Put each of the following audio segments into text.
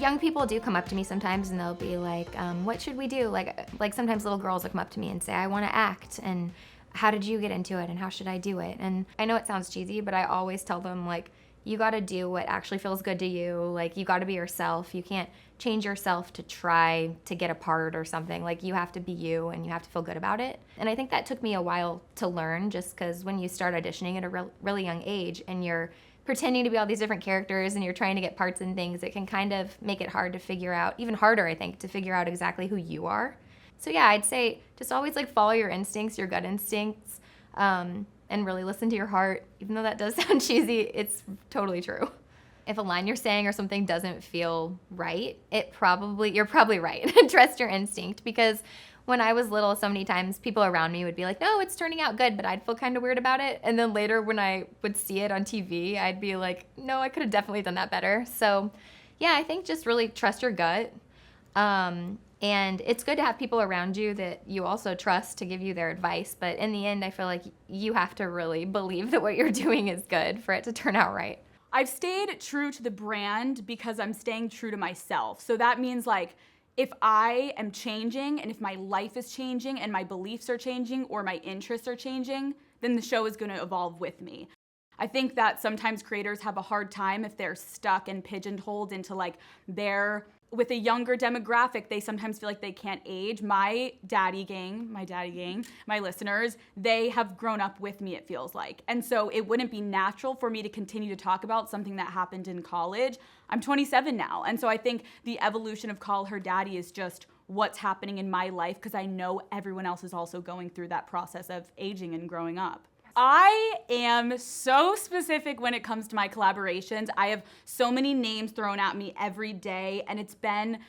young people do come up to me sometimes and they'll be like, what should we do? Like sometimes little girls will come up to me and say, I want to act, and how did you get into it, and how should I do it? And I know it sounds cheesy, but I always tell them, like, you got to do what actually feels good to you. Like, you got to be yourself. You can't change yourself to try to get a part or something. Like, you have to be you, and you have to feel good about it. And I think that took me a while to learn, just because when you start auditioning at a really young age and you're pretending to be all these different characters and you're trying to get parts and things, it can kind of make it hard to figure out, even harder, I think, to figure out exactly who you are. So yeah, I'd say just always like follow your instincts, your gut instincts, and really listen to your heart. Even though that does sound cheesy, it's totally true. If a line you're saying or something doesn't feel right, you're probably right. Trust your instinct, because when I was little, so many times people around me would be like, no, it's turning out good, but I'd feel kind of weird about it. And then later when I would see it on TV, I'd be like, no, I could have definitely done that better. So yeah, I think just really trust your gut. And it's good to have people around you that you also trust to give you their advice. But in the end, I feel like you have to really believe that what you're doing is good for it to turn out right. I've stayed true to the brand because I'm staying true to myself. So that means, like, if I am changing and if my life is changing and my beliefs are changing or my interests are changing, then the show is going to evolve with me. I think that sometimes creators have a hard time if they're stuck and pigeonholed into like with a younger demographic, they sometimes feel like they can't age. My daddy gang, my listeners, they have grown up with me, it feels like. And so it wouldn't be natural for me to continue to talk about something that happened in college. I'm 27 now. And so I think the evolution of Call Her Daddy is just what's happening in my life, because I know everyone else is also going through that process of aging and growing up. I am so specific when it comes to my collaborations. I have so many names thrown at me every day, and it's been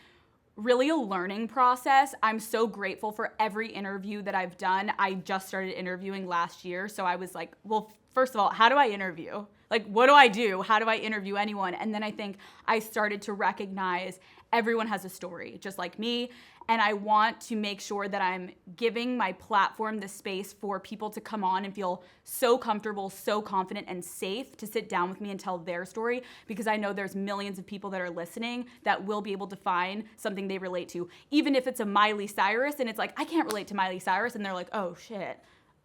really a learning process. I'm so grateful for every interview that I've done. I just started interviewing last year, so I was like, well, first of all, how do I interview? Like, what do I do? How do I interview anyone? And then I think I started to recognize everyone has a story, just like me. And I want to make sure that I'm giving my platform the space for people to come on and feel so comfortable, so confident, and safe to sit down with me and tell their story, because I know there's millions of people that are listening that will be able to find something they relate to. Even if it's a Miley Cyrus and it's like, I can't relate to Miley Cyrus, and they're like, oh shit,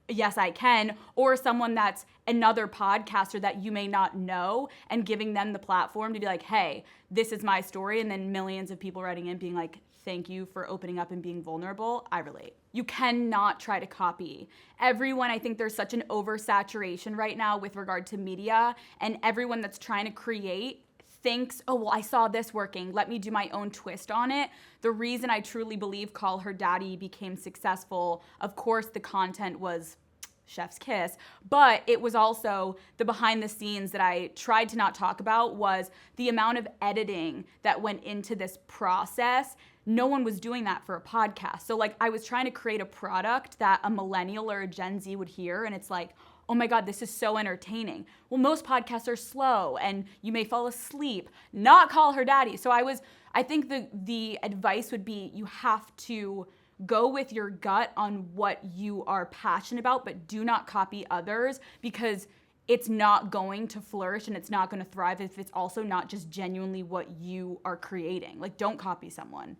yes, I can. Or someone that's another podcaster that you may not know, and giving them the platform to be like, hey, this is my story. And then millions of people writing in being like, thank you for opening up and being vulnerable. I relate. You cannot try to copy. Everyone, I think there's such an oversaturation right now with regard to media, and everyone that's trying to create thinks, oh, well, I saw this working, let me do my own twist on it. The reason I truly believe Call Her Daddy became successful, of course, the content was chef's kiss, but it was also the behind the scenes that I tried to not talk about, was the amount of editing that went into this process. No one was doing that for a podcast. So like, I was trying to create a product that a millennial or a Gen Z would hear, and it's like, oh my God, this is so entertaining. Well, most podcasts are slow and you may fall asleep. Not Call Her Daddy. So I think the advice would be, you have to go with your gut on what you are passionate about, but do not copy others, because it's not going to flourish and it's not going to thrive if it's also not just genuinely what you are creating. Like, don't copy someone.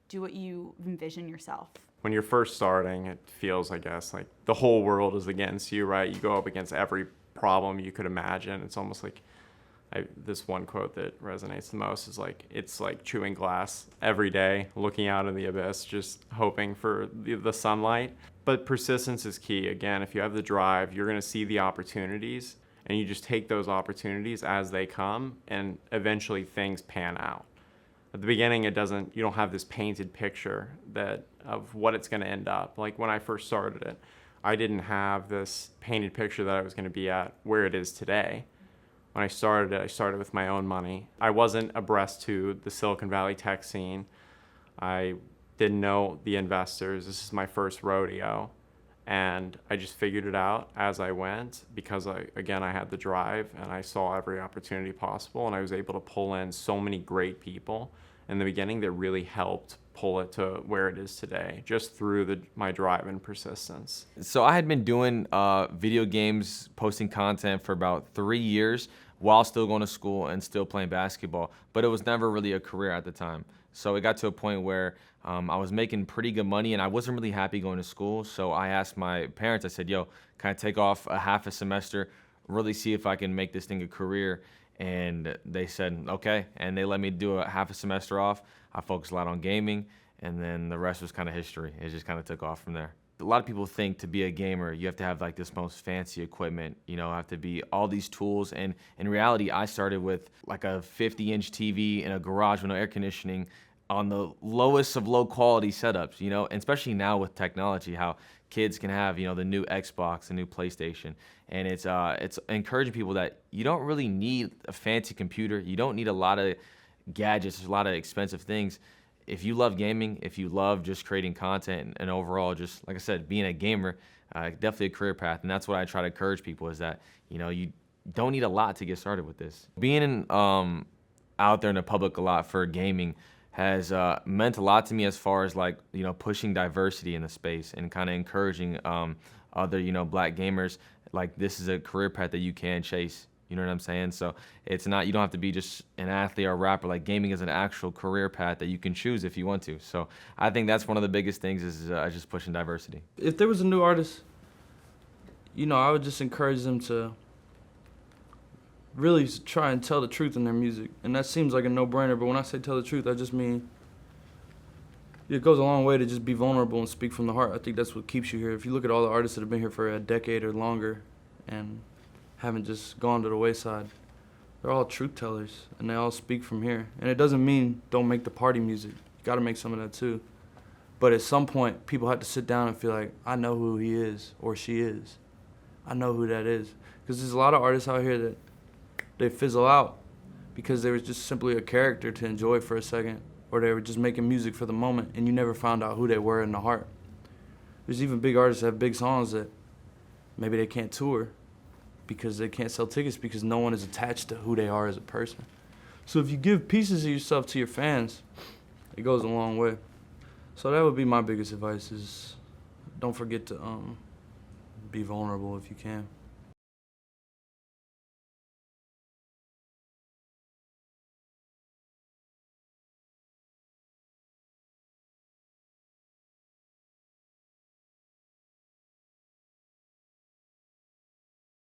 Do what you envision yourself. When you're first starting, it feels, I guess, like the whole world is against you, right? You go up against every problem you could imagine. It's almost like, this one quote that resonates the most is like, it's like chewing glass every day, looking out in the abyss, just hoping for the sunlight. But persistence is key. Again, if you have the drive, you're going to see the opportunities, and you just take those opportunities as they come, and eventually things pan out. At the beginning, you don't have this painted picture of what it's going to end up. Like when I first started it, I didn't have this painted picture that I was going to be at where it is today. When I started with my own money. I wasn't abreast to the Silicon Valley tech scene. I didn't know the investors. This is my first rodeo. And I just figured it out as I went, because I had the drive and I saw every opportunity possible, and I was able to pull in so many great people in the beginning that really helped pull it to where it is today, just through my drive and persistence. So I had been doing video games, posting content for about 3 years while still going to school and still playing basketball, but it was never really a career at the time. So it got to a point where I was making pretty good money and I wasn't really happy going to school. So I asked my parents, I said, yo, can I take off a half a semester, really see if I can make this thing a career? And they said, okay. And they let me do a half a semester off. I focused a lot on gaming, and then the rest was kind of history. It just kind of took off from there. A lot of people think to be a gamer, you have to have like this most fancy equipment, have to be all these tools. And in reality, I started with like a 50-inch TV in a garage with no air conditioning on the lowest of low quality setups, and especially now with technology, how kids can have, the new Xbox, the new PlayStation. And it's encouraging people that you don't really need a fancy computer. You don't need a lot of gadgets, a lot of expensive things. If you love gaming, if you love just creating content and overall just, like I said, being a gamer, definitely a career path. And that's what I try to encourage people is that, you don't need a lot to get started with this. Being out there in the public a lot for gaming has meant a lot to me as far as like, pushing diversity in the space and kind of encouraging other, black gamers. Like this is a career path that you can chase. You know what I'm saying? So it's not, you don't have to be just an athlete or a rapper. Like gaming is an actual career path that you can choose if you want to. So I think that's one of the biggest things is just pushing diversity. If there was a new artist, I would just encourage them to really try and tell the truth in their music. And that seems like a no-brainer, but when I say tell the truth, I just mean it goes a long way to just be vulnerable and speak from the heart. I think that's what keeps you here. If you look at all the artists that have been here for a decade or longer and haven't just gone to the wayside, they're all truth tellers and they all speak from here. And it doesn't mean don't make the party music. You gotta make some of that too. But at some point, people have to sit down and feel like, I know who he is or she is. I know who that is. Because there's a lot of artists out here that they fizzle out because they were just simply a character to enjoy for a second, or they were just making music for the moment and you never found out who they were in the heart. There's even big artists that have big songs that maybe they can't tour because they can't sell tickets because no one is attached to who they are as a person. So if you give pieces of yourself to your fans, it goes a long way. So that would be my biggest advice is don't forget to be vulnerable if you can.